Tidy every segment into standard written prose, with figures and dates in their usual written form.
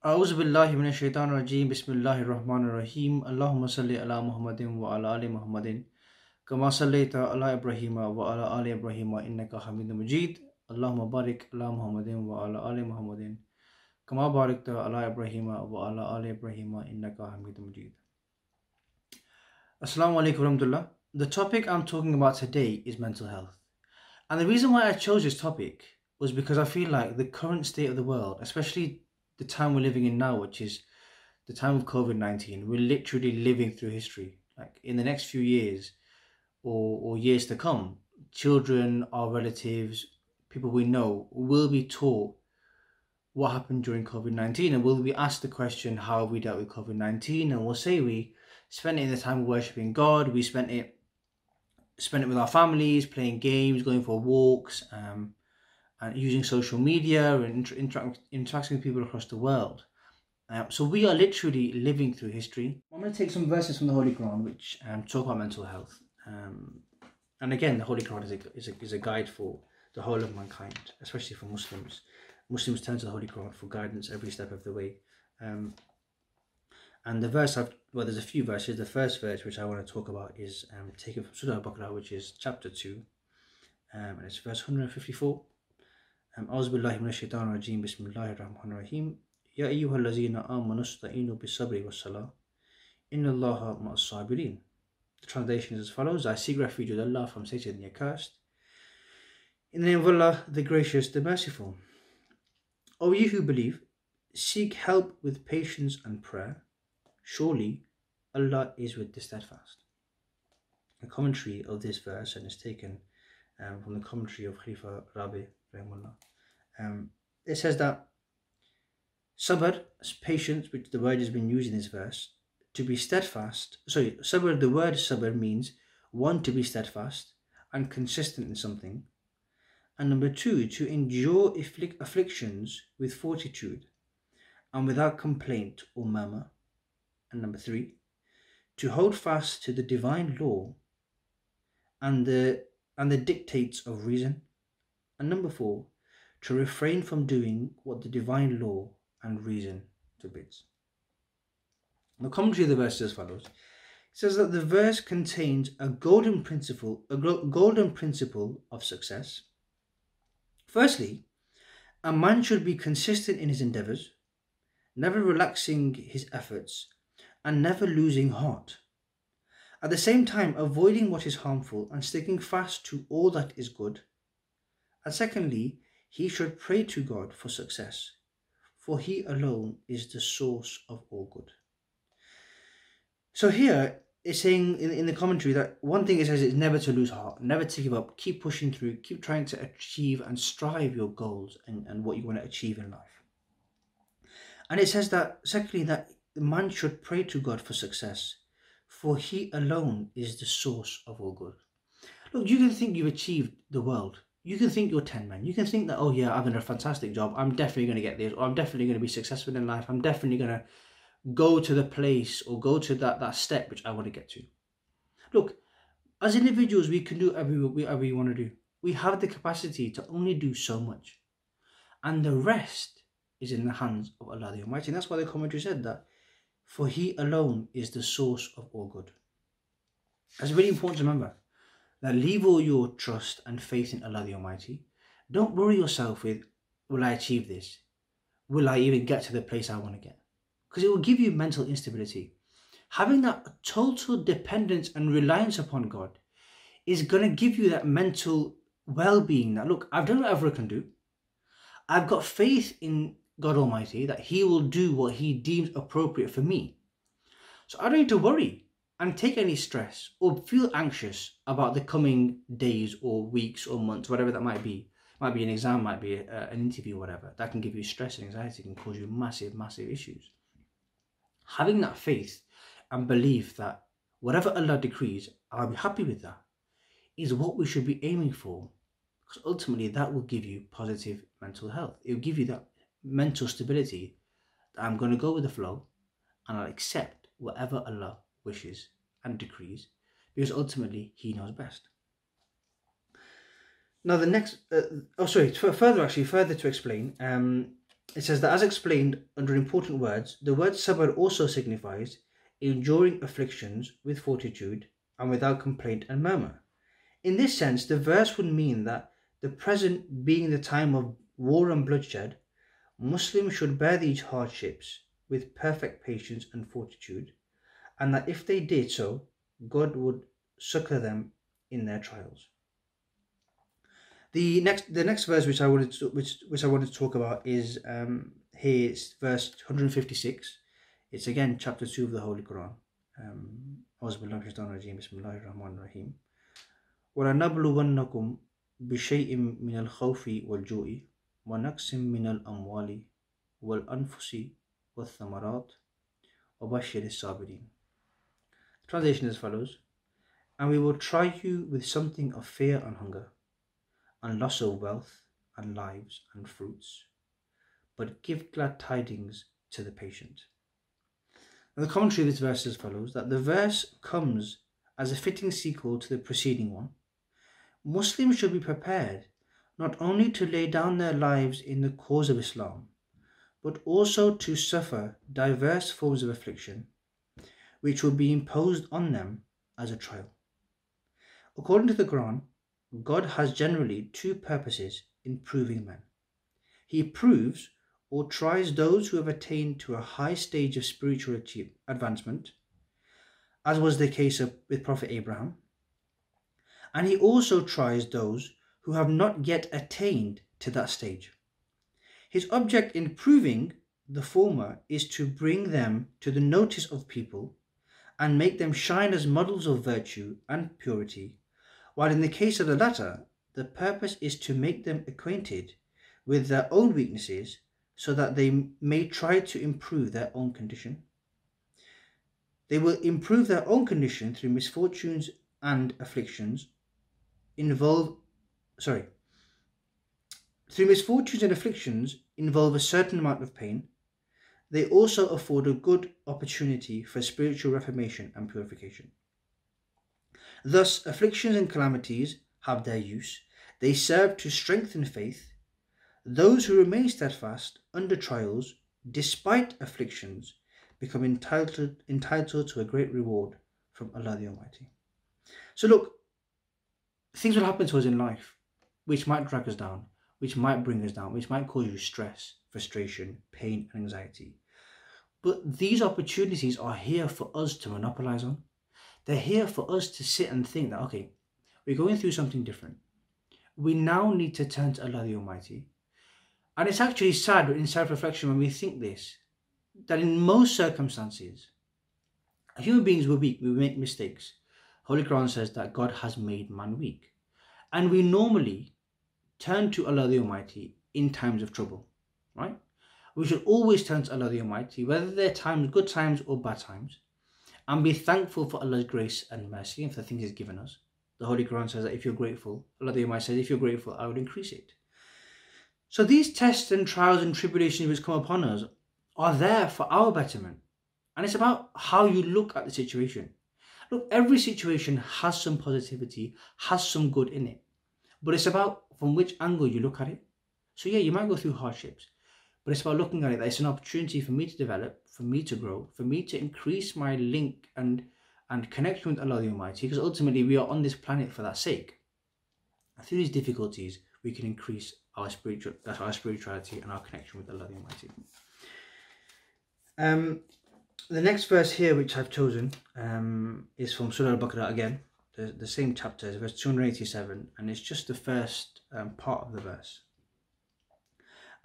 أعوذ بالله من الشيطان الرجيم بسم الله الرحمن الرحيم اللهم صل على محمد وعلى آل محمد كما صليت على إبراهيم وعلى آل إبراهيم إنك حميد مجيد اللهم بارك على محمد وعلى آل محمد كما باركت على إبراهيم وعلى آل إبراهيم إنك حميد مجيد. Assalamu alaikum warahmatullah. The topic I'm talking about today is mental health. And the reason why I chose this topic was because I feel like the current state of the world, especially the time we're living in now, which is the time of COVID-19, we're literally living through history. Like in the next few years or years to come, children, our relatives, people we know will be taught what happened during COVID-19 and will be asked the question, how have we dealt with COVID-19? And we'll say we spent it in the time of worshipping God, we spent it with our families, playing games, going for walks, and using social media and interacting with people across the world. So we are literally living through history. I'm going to take some verses from the Holy Quran which talk about mental health. And again, the Holy Quran is a guide for the whole of mankind, especially for Muslims. Muslims turn to the Holy Quran for guidance every step of the way. And the verse, there's a few verses. The first verse which I want to talk about is taken from Surah Al-Baqarah, which is chapter 2, and it's verse 154. أعوذ بالله من الشيطان الرجيم بسم الله الرحمن الرحيم يا أيها الذين آمنوا استعينوا بالصبر والصلاة إن الله مع الصابرين. The translation is as follows: I seek refuge with Allah from Satan the accursed. In the name of Allah, the Gracious, the Merciful. O you who believe, seek help with patience and prayer. Surely Allah is with the steadfast. A commentary of this verse, and is taken from the commentary of Khalifa Rabi Rahimullah. It says that sabr, patience, which the word has been used in this verse, to be steadfast. Sorry, sabr, the word sabr means one, to be steadfast and consistent in something, and number two, to endure afflictions with fortitude and without complaint or murmur, and number three, to hold fast to the divine law and the dictates of reason, and number four, to refrain from doing what the divine law and reason forbids. The commentary of the verse is as follows. It says that the verse contains a golden principle of success. Firstly, a man should be consistent in his endeavors, never relaxing his efforts and never losing heart. At the same time, avoiding what is harmful and sticking fast to all that is good. And secondly, he should pray to God for success, for he alone is the source of all good. So here it's saying in the commentary that one thing it says is never to lose heart, never to give up, keep pushing through, keep trying to achieve and strive your goals and what you want to achieve in life. And it says that secondly, that man should pray to God for success, for he alone is the source of all good. Look, you can think you've achieved the world. You can think you're 10 men. You can think that, oh yeah, I've done a fantastic job. I'm definitely going to get this, or I'm definitely going to be successful in life. I'm definitely going to go to the place or go to that step which I want to get to. Look, as individuals, we can do whatever we want to do. We have the capacity to only do so much. And the rest is in the hands of Allah the Almighty. And that's why the commentary said that, for he alone is the source of all good. It's really important to remember that leave all your trust and faith in Allah the Almighty. Don't worry yourself with, will I achieve this? Will I even get to the place I want to get? Because it will give you mental instability. Having that total dependence and reliance upon God is going to give you that mental well-being that, look, I've done whatever I can do. I've got faith in God Almighty that he will do what he deems appropriate for me. So I don't need to worry and take any stress or feel anxious about the coming days or weeks or months, whatever that might be. Might be an exam, might be an interview, whatever. That can give you stress and anxiety, can cause you massive, massive issues. Having that faith and belief that whatever Allah decrees, I'll be happy with that, is what we should be aiming for. Because ultimately that will give you positive mental health. It will give you that mental stability that I'm going to go with the flow and I'll accept whatever Allah wishes and decrees, because ultimately he knows best. Now the next, further to explain, it says that as explained under important words, the word sabr also signifies enduring afflictions with fortitude and without complaint and murmur. In this sense, the verse would mean that the present being the time of war and bloodshed, Muslims should bear these hardships with perfect patience and fortitude, and that if they did so, God would succor them in their trials. The next verse which I wanted to talk about is here it's verse 156. It's again chapter 2 of the Holy Quran. Bismillahir-Rahmanir-Rahim. وَلَنَبْلُوَنَّكُمْ بِشَيْءٍ مِنَ الْخَوْفِ وَالْجُوعِ وَنَقْصٍ مِنَ الْأَمْوَالِ وَالْأَنفُسِ وَالثَّمَرَاتِ وَبَشِّرِ الصَّابِرِينَ. Translation as follows: and we will try you with something of fear and hunger, and loss of wealth and lives and fruits, but give glad tidings to the patient. And the commentary of this verse as follows: that the verse comes as a fitting sequel to the preceding one. Muslims should be prepared not only to lay down their lives in the cause of Islam, but also to suffer diverse forms of affliction, which will be imposed on them as a trial. According to the Quran, God has generally two purposes in proving men. He proves or tries those who have attained to a high stage of spiritual advancement, as was the case with Prophet Abraham, and he also tries those who have not yet attained to that stage. His object in proving the former is to bring them to the notice of people and make them shine as models of virtue and purity, while in the case of the latter, the purpose is to make them acquainted with their own weaknesses so that they may try to improve their own condition. They will improve their own condition through misfortunes and afflictions involve a certain amount of pain. They also afford a good opportunity for spiritual reformation and purification. Thus, afflictions and calamities have their use. They serve to strengthen faith. Those who remain steadfast under trials, despite afflictions, become entitled to a great reward from Allah the Almighty. So look, things will happen to us in life which might drag us down, which might bring us down, which might cause you stress, frustration, pain and anxiety. But these opportunities are here for us to monopolize on. They're here for us to sit and think that, okay, we're going through something different. We now need to turn to Allah the Almighty. And it's actually sad in self-reflection when we think this, that in most circumstances, human beings were weak, we make mistakes. Holy Quran says that God has made man weak. And we normally turn to Allah the Almighty in times of trouble, right? We should always turn to Allah the Almighty, whether they're times, good times or bad times, and be thankful for Allah's grace and mercy and for the things He's given us. The Holy Quran says that if you're grateful, Allah the Almighty says, if you're grateful, I will increase it. So these tests and trials and tribulations which come upon us are there for our betterment. And it's about how you look at the situation. Look, every situation has some positivity, has some good in it. But it's about from which angle you look at it. So yeah, you might go through hardships, but it's about looking at it that it's an opportunity for me to develop, for me to grow, for me to increase my link and connection with Allah the Almighty, because ultimately we are on this planet for that sake. And through these difficulties, we can increase our spirituality and our connection with Allah the Almighty. The next verse here which I've chosen is from Surah Al-Baqarah again, the same chapter, is verse 287, and it's just the first part of the verse.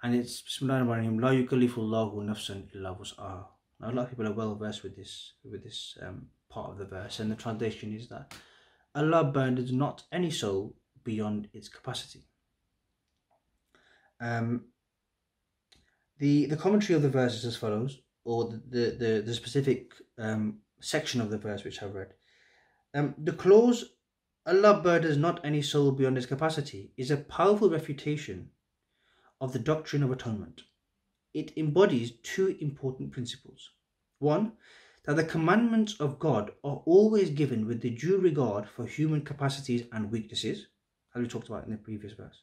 And it's Bismillahir-Rahmanir-Rahim, La yukallifullahu nafsan illa wus'aha. Now a lot of people are well versed with this part of the verse, and the translation is that Allah burdens not any soul beyond its capacity. The commentary of the verse is as follows, or the specific section of the verse which I've read. The clause, Allah burdens not any soul beyond its capacity, is a powerful refutation of the doctrine of atonement. It embodies two important principles. One, that the commandments of God are always given with the due regard for human capacities and weaknesses, as we talked about in the previous verse.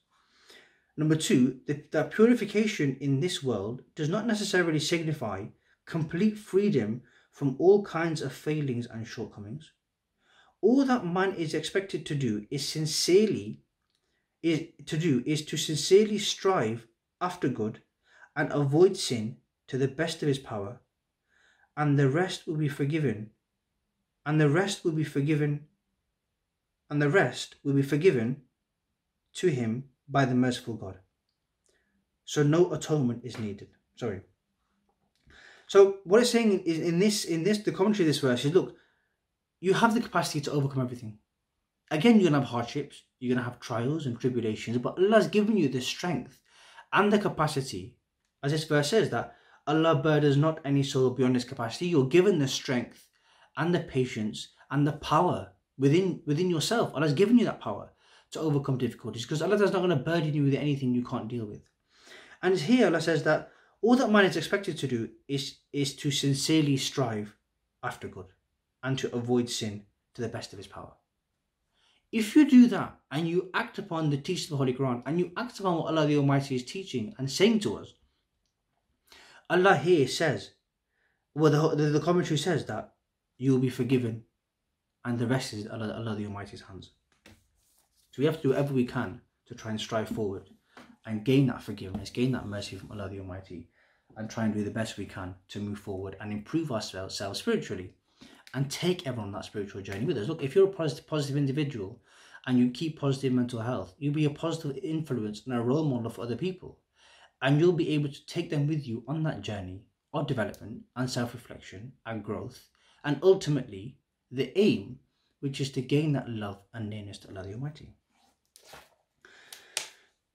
Number two, that purification in this world does not necessarily signify complete freedom from all kinds of failings and shortcomings. All that man is expected to do is to sincerely strive after good and avoid sin to the best of his power, and the rest will be forgiven. And the rest will be forgiven. And the rest will be forgiven to him by the merciful God. So no atonement is needed. Sorry. So what it's saying is in this the commentary of this verse is, look, you have the capacity to overcome everything. Again, you're gonna have hardships, you're gonna have trials and tribulations, but Allah has given you the strength and the capacity, as this verse says, that Allah burdens not any soul beyond his capacity. You're given the strength and the patience and the power within yourself. Allah has given you that power to overcome difficulties, because Allah is not going to burden you with anything you can't deal with. And here Allah says that all that man is expected to do is to sincerely strive after good and to avoid sin to the best of his power. If you do that and you act upon the teachings of the Holy Quran and you act upon what Allah the Almighty is teaching and saying to us, Allah here says, well, the commentary says that you will be forgiven and the rest is Allah the Almighty's hands. So we have to do whatever we can to try and strive forward and gain that forgiveness, gain that mercy from Allah the Almighty, and try and do the best we can to move forward and improve ourselves spiritually and take everyone on that spiritual journey with us. Look, if you're a positive individual and you keep positive mental health, you'll be a positive influence and a role model for other people. And you'll be able to take them with you on that journey of development and self-reflection and growth. And ultimately, the aim, which is to gain that love and nearness to Allah the Almighty.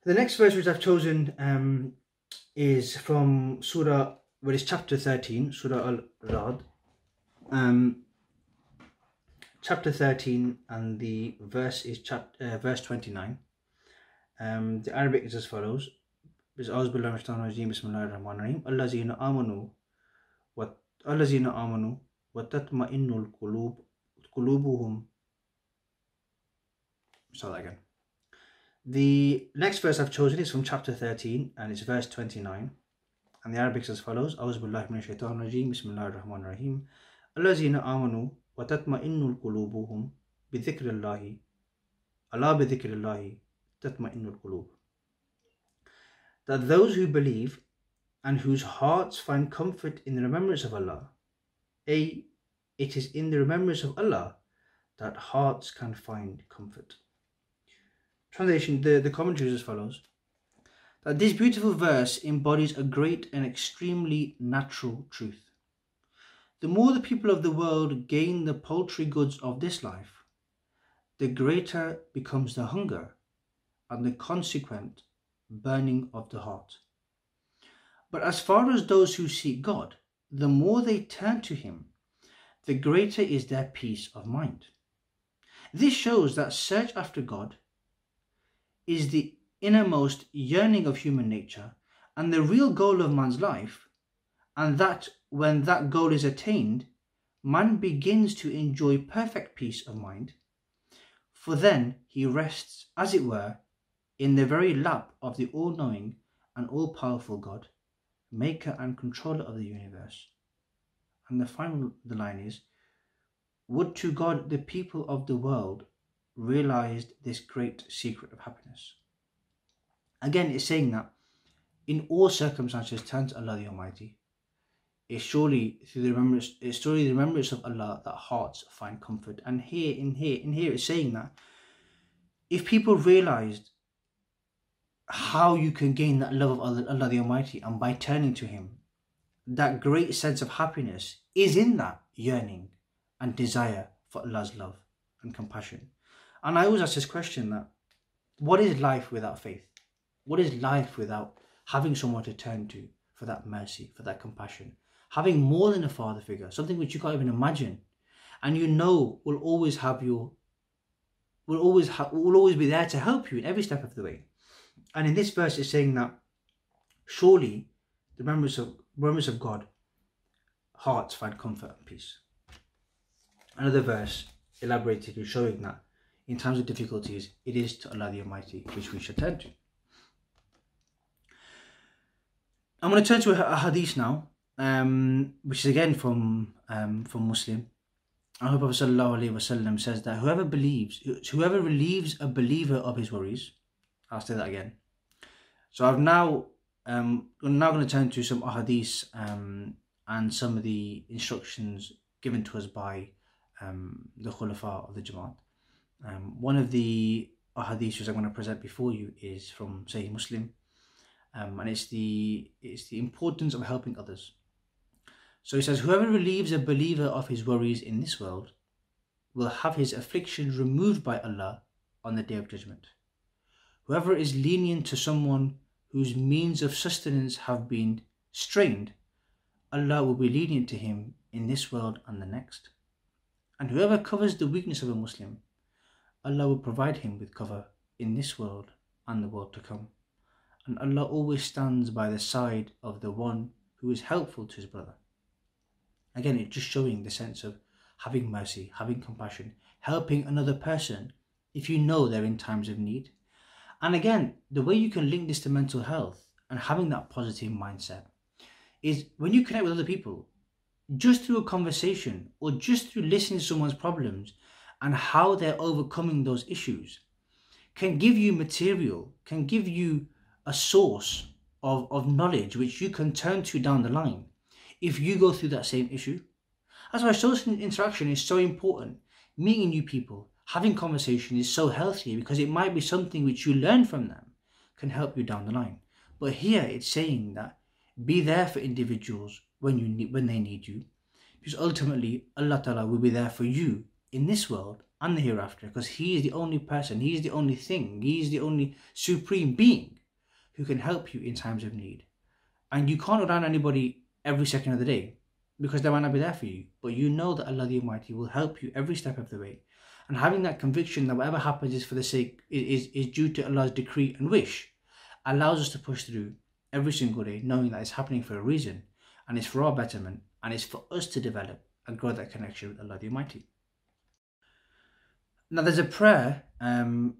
The next verse which I've chosen is from Surah, well, it's chapter 13, Surah Al-Ra'd. Chapter 13, and the verse is verse 29. The Arabic is as follows. Bismillahir-Rahmanir-Rahim. Allazina amanu wa tatma'innul qulubuhum. Start that again. The next verse I've chosen is from chapter 13 and it's verse 29. And the Arabic is as follows. Bismillahir-Rahmanir-Rahim. Allazina amanu wa tatma'innul qulubuhum bi dhikrillahi. Ala bi dhikrillahi tatma'innul qulub. That those who believe and whose hearts find comfort in the remembrance of Allah, it is in the remembrance of Allah that hearts can find comfort. Translation, the commentary is as follows. That this beautiful verse embodies a great and extremely natural truth. The more the people of the world gain the paltry goods of this life, the greater becomes the hunger and the consequent burning of the heart. But as far as those who seek God, the more they turn to him, the greater is their peace of mind. This shows that search after God is the innermost yearning of human nature and the real goal of man's life, and that when that goal is attained, man begins to enjoy perfect peace of mind, for then he rests, as it were, in the very lap of the all-knowing and all-powerful God, maker and controller of the universe. And the final line is, would to God the people of the world realized this great secret of happiness. Again, it's saying that in all circumstances turn to Allah the Almighty. It's surely through the remembrance of Allah that hearts find comfort. And here it's saying that if people realized how you can gain that love of Allah the Almighty, and by turning to him, that great sense of happiness is in that yearning and desire for Allah's love and compassion. And I always ask this question, that what is life without faith? What is life without having someone to turn to for that mercy, for that compassion? Having more than a father figure, something which you can't even imagine, and you know will always be there to help you in every step of the way. And in this verse it's saying that surely the remembrance of God, hearts find comfort and peace. Another verse elaborated in showing that in times of difficulties, it is to Allah the Almighty which we should turn to. I'm going to turn to a hadith now, which is again from Muslim. Our Prophet Sallallahu Alaihi Wasallam says that whoever relieves a believer of his worries, I'll say that again. So I'm now going to turn to some ahadith and some of the instructions given to us by the Khulafa of the Jamaat. One of the ahadith which I'm going to present before you is from Sahih Muslim, and it's the importance of helping others. So he says, whoever relieves a believer of his worries in this world will have his afflictions removed by Allah on the Day of Judgment. Whoever is lenient to someone whose means of sustenance have been strained, Allah will be lenient to him in this world and the next. And whoever covers the weakness of a Muslim, Allah will provide him with cover in this world and the world to come. And Allah always stands by the side of the one who is helpful to his brother. Again, it's just showing the sense of having mercy, having compassion, helping another person if you know they're in times of need. And again, the way you can link this to mental health and having that positive mindset is when you connect with other people, just through a conversation or just through listening to someone's problems and how they're overcoming those issues, can give you material, can give you a source of knowledge which you can turn to down the line if you go through that same issue. That's why social interaction is so important. Meeting new people, having conversation is so healthy because it might be something which you learn from them can help you down the line. But here it's saying that be there for individuals when they need you, because ultimately Allah Ta'ala will be there for you in this world and the hereafter, because He is the only person, He is the only thing, He is the only supreme being who can help you in times of need. And you can't rely on anybody every second of the day because they might not be there for you, but you know that Allah the Almighty will help you every step of the way. And having that conviction that whatever happens is for the sake, is due to Allah's decree and wish, allows us to push through every single day, knowing that it's happening for a reason and it's for our betterment and it's for us to develop and grow that connection with Allah the Almighty. Now there's a prayer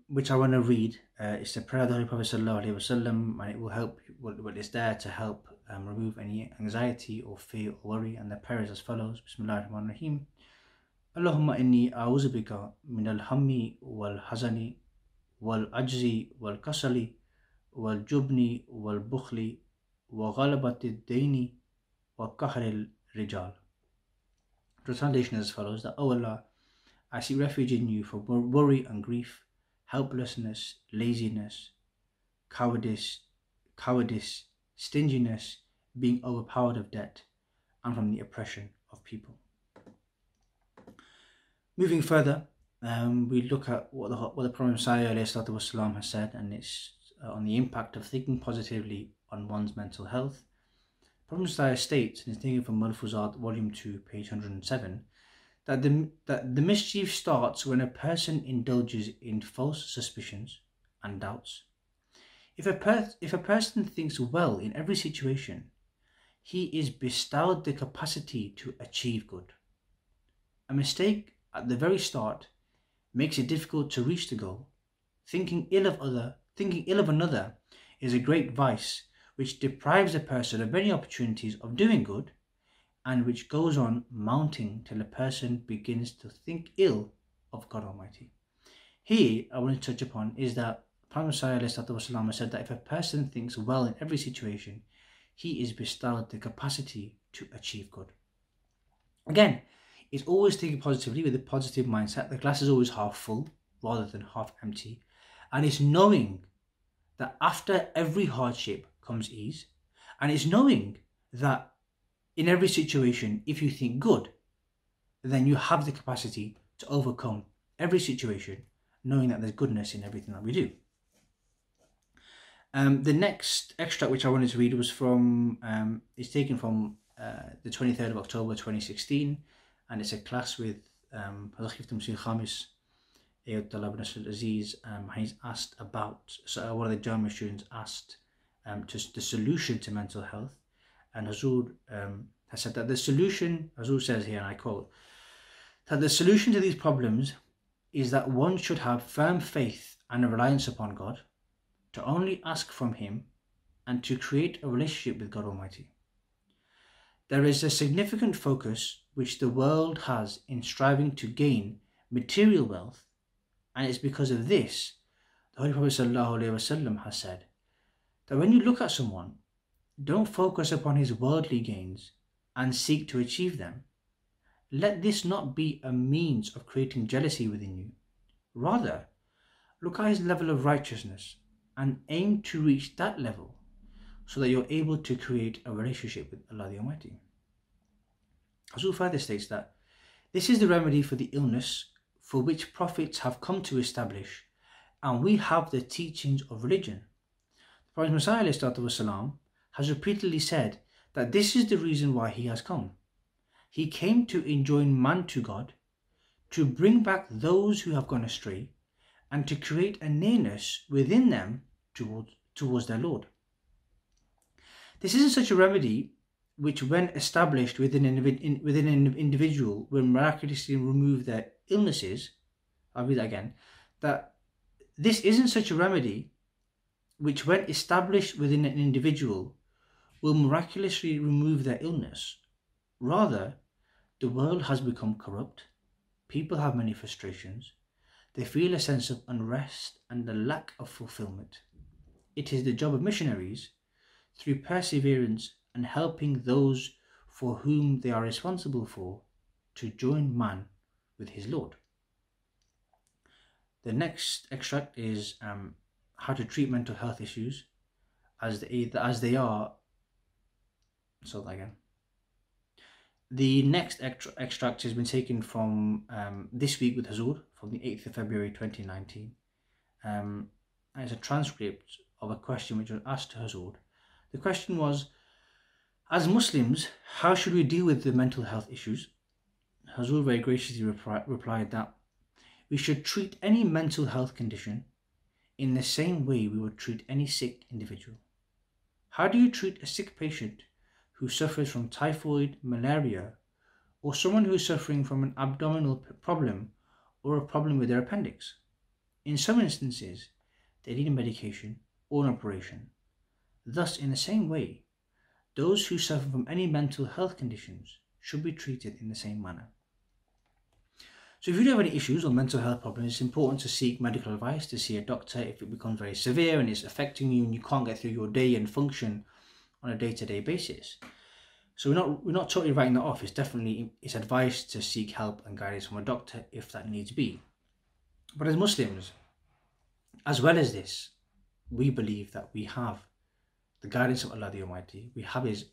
which I want to read. It's the prayer of the Holy Prophet Sallallahu Alaihi Wasallam, and it will help. What is there to help remove any anxiety or fear or worry. And the prayer is as follows: Bismillahirrahmanirrahim. Allahumma inni a'udhu bika min al-hammi wal-hazani wal-ajzi wal-kasali wal-jubni wal-bukhli wa ghalabati ad-dayni wa kahri al-rijal. The translation is as follows: that, O Allah, I seek refuge in you from worry and grief, helplessness, laziness, cowardice, stinginess, being overpowered of debt, and from the oppression of people. Moving further, we look at what the Prophet Messiah ﷺ has said, and it's on the impact of thinking positively on one's mental health. Prophet Messiah states, and it's taken from Malfuzat, Volume 2, page 107, that the mischief starts when a person indulges in false suspicions and doubts. If a person thinks well in every situation, he is bestowed the capacity to achieve good. A mistake at the very start makes it difficult to reach the goal. Thinking ill of another is a great vice which deprives a person of many opportunities of doing good, and which goes on mounting till a person begins to think ill of God Almighty. Here, I want to touch upon is that Prophet Messiah ﷺ said that if a person thinks well in every situation, he is bestowed the capacity to achieve good. Again, it's always thinking positively with a positive mindset. The glass is always half full rather than half empty. And it's knowing that after every hardship comes ease. And it's knowing that in every situation, if you think good, then you have the capacity to overcome every situation, knowing that there's goodness in everything that we do. The next extract which I wanted to read was from, it's taken from the 23rd of October 2016, and it's a class with Al-Khifta Musil Khamis, Ayat Talab Nasr Aziz, and he's asked about, so one of the German students asked just the solution to mental health. And Hazur has said that the solution, Hazur says here, and I quote, that the solution to these problems is that one should have firm faith and a reliance upon God, to only ask from Him and to create a relationship with God Almighty. There is a significant focus which the world has in striving to gain material wealth, and it's because of this the Holy Prophet ﷺ has said that when you look at someone, don't focus upon his worldly gains and seek to achieve them. Let this not be a means of creating jealousy within you. Rather, look at his level of righteousness and aim to reach that level so that you're able to create a relationship with Allah the Almighty. Hazur further states that this is the remedy for the illness for which prophets have come to establish, and we have the teachings of religion. The Prophet Messiah ﷺ has repeatedly said that this is the reason why he has come. He came to enjoin man to God, to bring back those who have gone astray, and to create a nearness within them towards their Lord. This isn't such a remedy which, when established within an individual, will miraculously remove their illnesses. I'll read that again. That this isn't such a remedy which, when established within an individual, will miraculously remove their illness. Rather, the world has become corrupt. People have many frustrations. They feel a sense of unrest and a lack of fulfillment. It is the job of missionaries, through perseverance and helping those for whom they are responsible for, to join man with his Lord. The next extract is how to treat mental health issues as they are. So again. The next extract has been taken from This Week with Hazur from the 8th of February 2019. And it's a transcript of a question which was asked to Hazur. The question was, as Muslims, how should we deal with the mental health issues? Hazur very graciously replied that we should treat any mental health condition in the same way we would treat any sick individual. How do you treat a sick patient who suffers from typhoid, malaria, or someone who is suffering from an abdominal problem or a problem with their appendix? In some instances, they need a medication or an operation. Thus, in the same way, those who suffer from any mental health conditions should be treated in the same manner. So if you do have any issues or mental health problems, it's important to seek medical advice, to see a doctor if it becomes very severe and it's affecting you and you can't get through your day and function on a day-to-day basis. So we're not totally writing that off. It's advised to seek help and guidance from a doctor if that needs be. But as Muslims, as well as this, we believe that we have the guidance of Allah the Almighty. We have His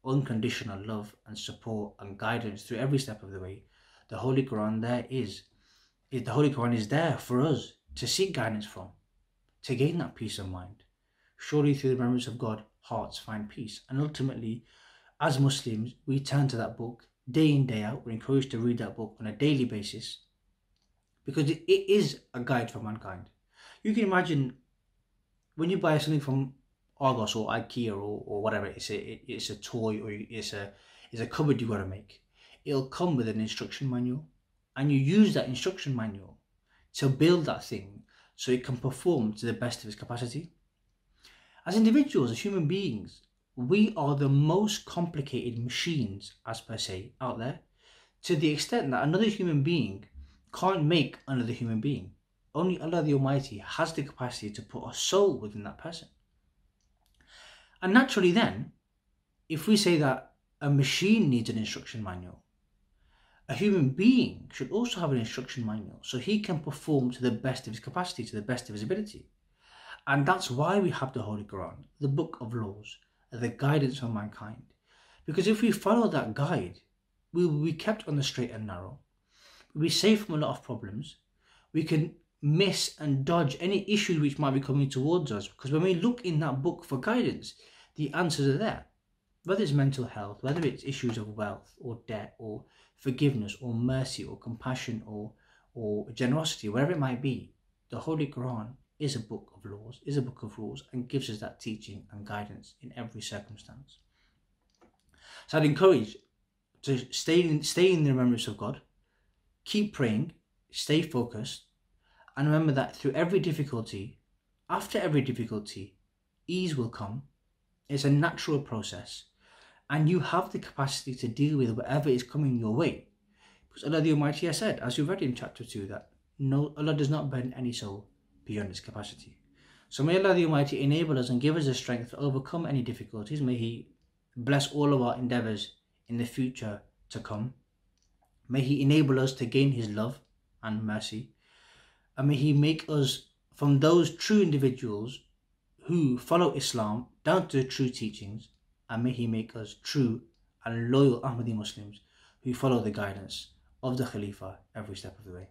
unconditional love and support and guidance through every step of the way. The Holy Quran is there for us to seek guidance from, to gain that peace of mind. Surely through the remembrance of God, hearts find peace. And ultimately, as Muslims, we turn to that book day in, day out. We're encouraged to read that book on a daily basis because it is a guide for mankind. You can imagine when you buy something from Argos or IKEA or whatever, it's a toy or it's a cupboard you got to make. It'll come with an instruction manual, and you use that instruction manual to build that thing so it can perform to the best of its capacity. As individuals, as human beings, we are the most complicated machines, as per se, out there, to the extent that another human being can't make another human being. Only Allah the Almighty has the capacity to put a soul within that person. And naturally then, if we say that a machine needs an instruction manual, a human being should also have an instruction manual so he can perform to the best of his capacity, to the best of his ability. And that's why we have the Holy Quran, the book of laws, the guidance for mankind. Because if we follow that guide, we will be kept on the straight and narrow. We'll be safe from a lot of problems. We can miss and dodge any issues which might be coming towards us. Because when we look in that book for guidance, the answers are there. Whether it's mental health, whether it's issues of wealth or debt or forgiveness or mercy or compassion or generosity, whatever it might be, the Holy Quran is a book of laws, is a book of rules, and gives us that teaching and guidance in every circumstance. So I'd encourage to stay in the remembrance of God, keep praying, stay focused, and remember that through every difficulty, after every difficulty, ease will come It's a natural process. And you have the capacity to deal with whatever is coming your way. Because Allah the Almighty has said, as you read in chapter 2, that no, Allah does not burden any soul beyond its capacity. So may Allah the Almighty enable us and give us the strength to overcome any difficulties. May He bless all of our endeavours in the future to come. May He enable us to gain His love and mercy. And may He make us from those true individuals who follow Islam down to the true teachings. And may He make us true and loyal Ahmadi Muslims who follow the guidance of the Khalifa every step of the way.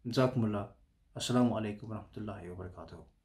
Jazakumullah. Assalamu alaikum wa rahmatullahi wa barakatuh.